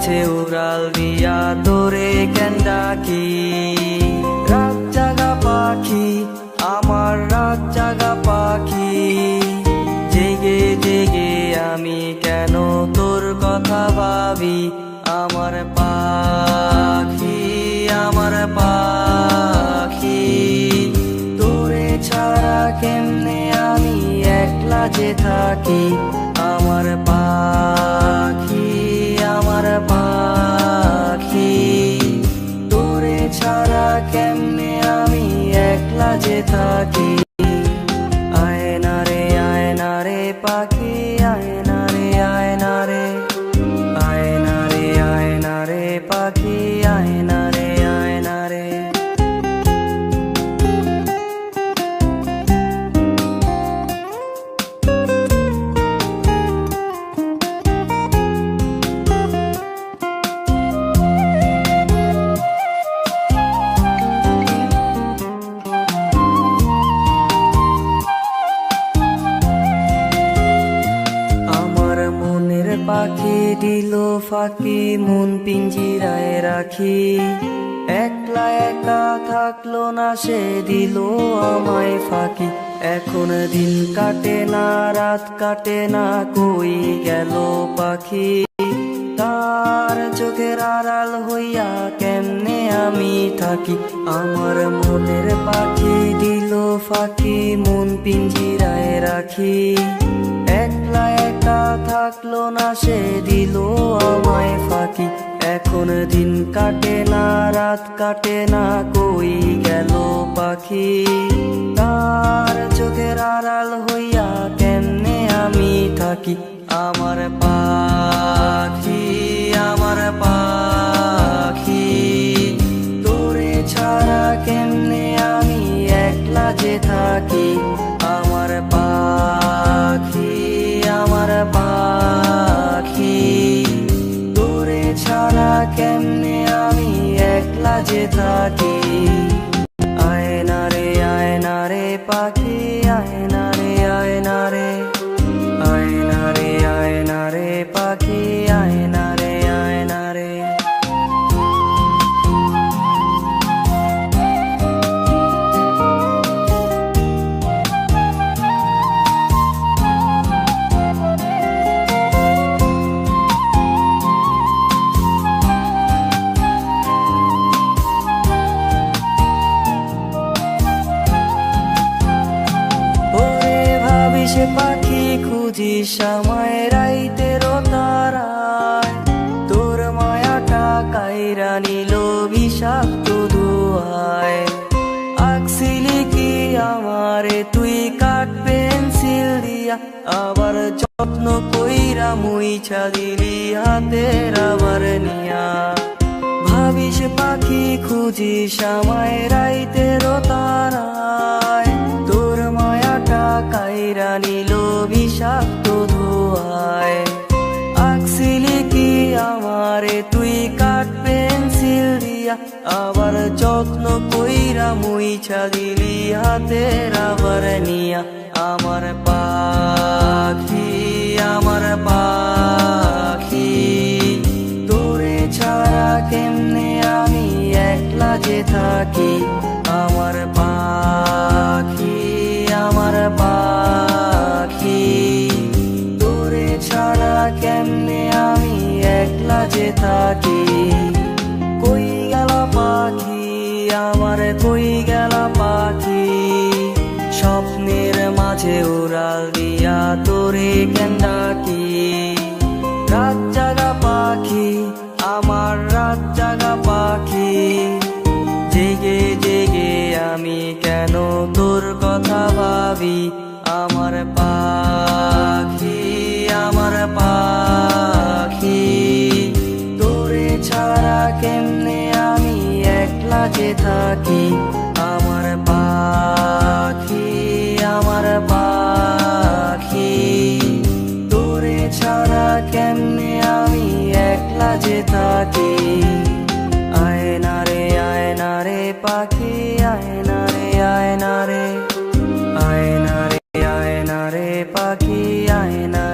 মাঝে উড়াল দিয়া তোরে কেন ডাকি। রাত জাগা পাখি আমার রাত জাগা পাখি, জেগে জেগে আমি কেন তোর কথা ভাবি। আমার পাখি আমার পাখি, তোরে ছাড়া কেমনে আমি একলা যে থাকি। আমার পাখি আমার পাখি, তোরে ছাড়া কেমনে আমি একলা যে থাকি। আয়না রে পাখি আয়না রে পাখি আয়না রে। পাখি দিল ফাঁকি মন পিঞ্জিরায় রাখি, একলা একা থাকলো না সে দিল আমায় ফাঁকি। এখন দিন কাটে না রাত কাটে না কই গেল পাখি, তার চোখের আড়াল হইয়া কেমনে আমি থাকি। আমার মনের পাখি দিল ফাঁকি মন পিঞ্জিরায় রাখি, একলা একা থাকলো না সে দিল আমায় ফাঁকি। এখন দিন কাটে না রাত কাটে না কই গেল পাখি, তার চোখের আড়াল হইয়া কেমনে আমি থাকি। আমার পাখি আমার পাখি, তোরে ছাড়া কেমনে আমি একলা যে থাকি। আমার পাখি আমার পাখি, তোরে ছাড়া কেমনে আমি একলা যে থাকি। আয়না রে পাখি আয়না রে পাখি আয়না রে। সে পাখি খুঁজিস আমায় রাইতেরও তারায়, তোর মায়াটা কাইরা নিল বিষাক্ত ধোঁয়ায়। আঁকছিলি কি আমারে তুই কাঠ পেন্সিল দিয়া, আবার যত্ন কইরা মুইছা দিলি হাতের আবার নিয়া। ভাবিস পাখি খুঁজিস আমায় রাইতেরও তারায়, তোর মায়াটা কাইরা নিল বিষাক্ত ধোঁয়ায়। আঁকছিলি কি আমারে তুই কাঠ পেন্সিল দিয়া, আবার যত্ন কইরা মুইছা দিলি হাতের আবার নিয়া। আমার পাখি আমার পাখি, তোরে ছাড়া কেমনে আমি একলা যে থাকি। আমার পাখি আমার পাখি, তোরে ছাড়া কেমনে আমি একলা যে থাকি। কই গেল পাখি আমার কই গেল পাখি, স্বপ্নের মাঝে উড়াল দিয়া তোরে কেন ডাকি। রাত জাগা পাখি আমার রাত জাগা পাখি, জেগে জেগে আমি কেন তোর কথা ভাবি। আমার পাখি আমার পাখি, তোরে ছাড়া কেমনে আমি একলা যে থাকি। আমার পাখি আমার পাখি, তোরে ছাড়া কেমনে আমি একলা যে থাকি। আয়না রে পাখি আয়না রে পাখি আয়না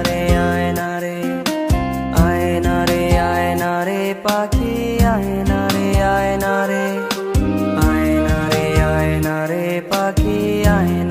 রে। আয়